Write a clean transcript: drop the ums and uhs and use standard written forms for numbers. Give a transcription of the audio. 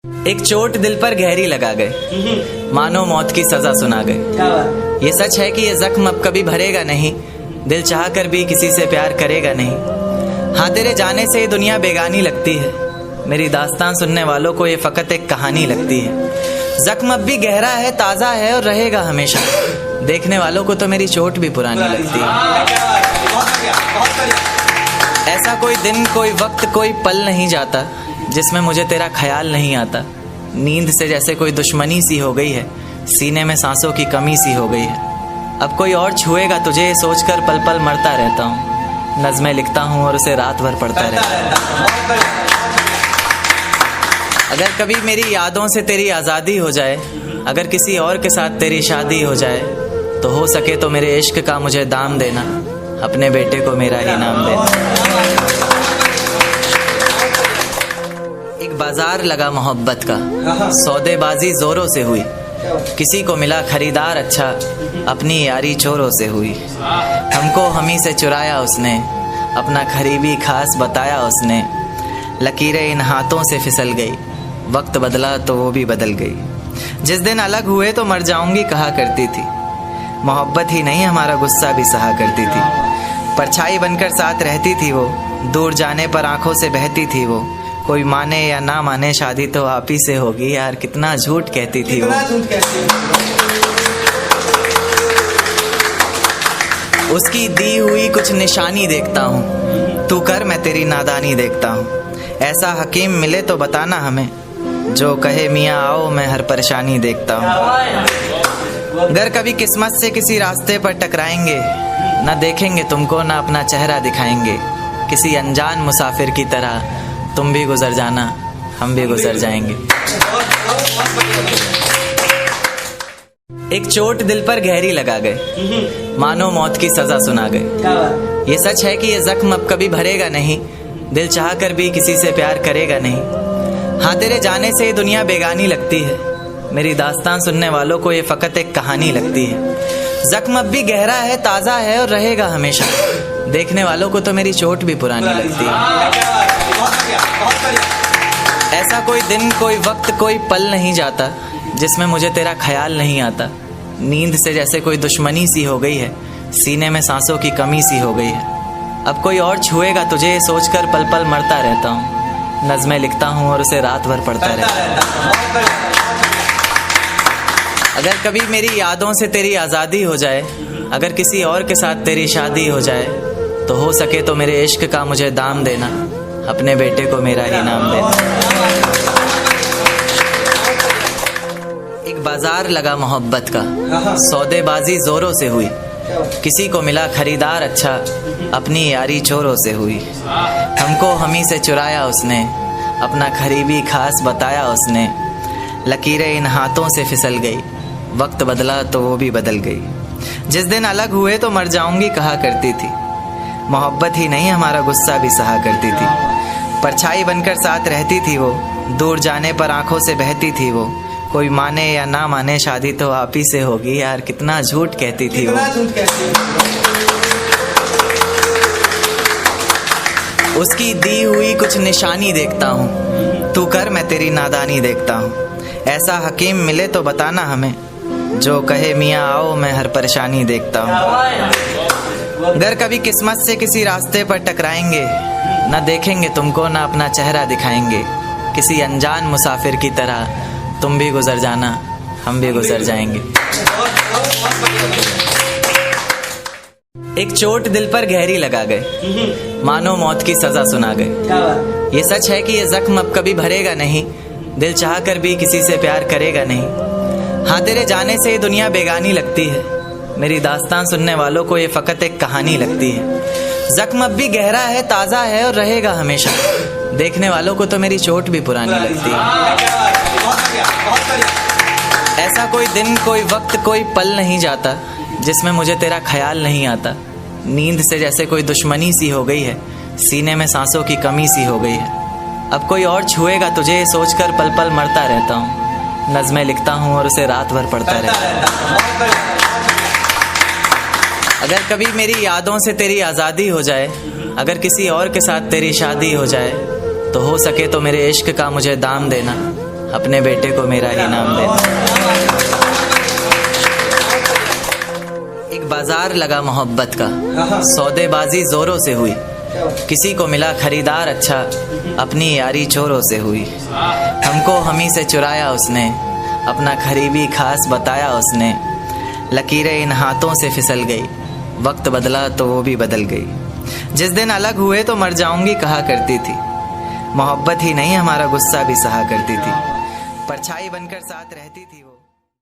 एक चोट दिल पर गहरी लगा गए, मानो मौत की सजा सुना गए। ये सच है कि ये जख्म अब कभी भरेगा नहीं, दिल चाह कर भी किसी से प्यार करेगा नहीं। हाँ, तेरे जाने से ये दुनिया बेगानी लगती है, मेरी दास्तान सुनने वालों को ये फकत एक कहानी लगती है। जख्म अब भी गहरा है, ताज़ा है और रहेगा हमेशा, देखने वालों को तो मेरी चोट भी पुरानी लगती है। ऐसा कोई दिन, कोई वक्त, कोई पल नहीं जाता जिसमें मुझे तेरा ख्याल नहीं आता। नींद से जैसे कोई दुश्मनी सी हो गई है, सीने में सांसों की कमी सी हो गई है। अब कोई और छुएगा तुझे ये सोचकर पल पल मरता रहता हूँ। नज़्में लिखता हूँ और उसे रात भर पढ़ता रहता हूँ। अगर कभी मेरी यादों से तेरी आज़ादी हो जाए, अगर किसी और के साथ तेरी शादी हो जाए, तो हो सके तो मेरे इश्क का मुझे दाम देना, अपने बेटे को मेरा ही नाम देना। एक बाजार लगा मोहब्बत का, सौदेबाजी जोरों से हुई, किसी को मिला खरीदार अच्छा, अपनी यारी चोरों से हुई। हमको हमी से चुराया उसने, अपना करीबी खास बताया उसने। लकीरें इन हाथों से फिसल गई, वक्त बदला तो वो भी बदल गई। जिस दिन अलग हुए तो मर जाऊंगी कहा करती थी, मोहब्बत ही नहीं हमारा गुस्सा भी सहा करती थी। परछाई बनकर साथ रहती थी वो, दूर जाने पर आंखों से बहती थी वो। कोई माने या ना माने शादी तो आप ही से होगी, यार कितना झूठ कहती थी वो। उसकी दी हुई कुछ निशानी देखता हूँ, तू कर मैं तेरी नादानी देखता हूँ। ऐसा हकीम मिले तो बताना हमें, जो कहे मियाँ आओ मैं हर परेशानी देखता हूँ। अगर कभी किस्मत से किसी रास्ते पर टकराएंगे, ना देखेंगे तुमको ना अपना चेहरा दिखाएंगे। किसी अनजान मुसाफिर की तरह तुम भी गुजर जाना, हम भी गुजर जाएंगे। एक चोट दिल पर गहरी लगा गए, मानो मौत की सजा सुना गए। ये सच है कि ये जख्म अब कभी भरेगा नहीं, दिल चाह कर भी किसी से प्यार करेगा नहीं। हाँ, तेरे जाने से ये दुनिया बेगानी लगती है, मेरी दास्तान सुनने वालों को ये फकत एक कहानी लगती है। जख्म अब भी गहरा है, ताज़ा है और रहेगा हमेशा, देखने वालों को तो मेरी चोट भी पुरानी लगती है। ऐसा कोई दिन, कोई वक्त, कोई पल नहीं जाता जिसमें मुझे तेरा ख्याल नहीं आता। नींद से जैसे कोई दुश्मनी सी हो गई है, सीने में सांसों की कमी सी हो गई है। अब कोई और छुएगा तुझे ये सोचकर पल पल मरता रहता हूँ। नज़्में लिखता हूँ और उसे रात भर पढ़ता रहता हूँ। अगर कभी मेरी यादों से तेरी आज़ादी हो जाए, अगर किसी और के साथ तेरी शादी हो जाए, तो हो सके तो मेरे इश्क का मुझे दाम देना, अपने बेटे को मेरा ही नाम देना। एक बाजार लगा मोहब्बत का, सौदेबाजी जोरों से हुई, किसी को मिला खरीदार अच्छा, अपनी यारी चोरों से हुई। हमको हमी से चुराया उसने, अपना करीबी खास बताया उसने। लकीरें इन हाथों से फिसल गई, वक्त बदला तो वो भी बदल गई। जिस दिन अलग हुए तो मर जाऊंगी कहा करती थी, मोहब्बत ही नहीं हमारा गुस्सा भी सहा करती थी। परछाई बनकर साथ रहती थी वो, दूर जाने पर आंखों से बहती थी वो। कोई माने या ना माने शादी तो आप ही से होगी, यार कितना झूठ कहती थी वो। उसकी दी हुई कुछ निशानी देखता हूँ, तू कर मैं तेरी नादानी देखता हूँ। ऐसा हकीम मिले तो बताना हमें, जो कहे मियाँ आओ मैं हर परेशानी देखता हूँ। अगर कभी किस्मत से किसी रास्ते पर टकराएंगे, ना देखेंगे तुमको ना अपना चेहरा दिखाएंगे। किसी अनजान मुसाफिर की तरह तुम भी गुजर जाना, हम भी गुजर जाएंगे। एक चोट दिल पर गहरी लगा गए, मानो मौत की सजा सुना गए। ये सच है कि ये जख्म अब कभी भरेगा नहीं, दिल चाह कर भी किसी से प्यार करेगा नहीं। हाँ, तेरे जाने से ये दुनिया बेगानी लगती है, मेरी दास्तान सुनने वालों को ये फकत एक कहानी लगती है। जख्म अब भी गहरा है, ताज़ा है और रहेगा हमेशा, देखने वालों को तो मेरी चोट भी पुरानी लगती है। ऐसा कोई दिन, कोई वक्त, कोई पल नहीं जाता जिसमें मुझे तेरा ख्याल नहीं आता। नींद से जैसे कोई दुश्मनी सी हो गई है, सीने में सांसों की कमी सी हो गई है। अब कोई और छुएगा तुझे ये सोचकर पल पल मरता रहता हूँ। नज़्में लिखता हूँ और उसे रात भर पढ़ता रहता हूँ। अगर कभी मेरी यादों से तेरी आज़ादी हो जाए, अगर किसी और के साथ तेरी शादी हो जाए, तो हो सके तो मेरे इश्क का मुझे दाम देना, अपने बेटे को मेरा ही नाम देना। एक बाजार लगा मोहब्बत का, सौदेबाजी जोरों से हुई, किसी को मिला खरीदार अच्छा, अपनी यारी चोरों से हुई। हमको हमी से चुराया उसने, अपना करीबी खास बताया उसने। लकीरें इन हाथों से फिसल गई, वक्त बदला तो वो भी बदल गई। जिस दिन अलग हुए तो मर जाऊंगी कहा करती थी, मोहब्बत ही नहीं हमारा गुस्सा भी सहा करती थी। परछाई बनकर साथ रहती थी वो।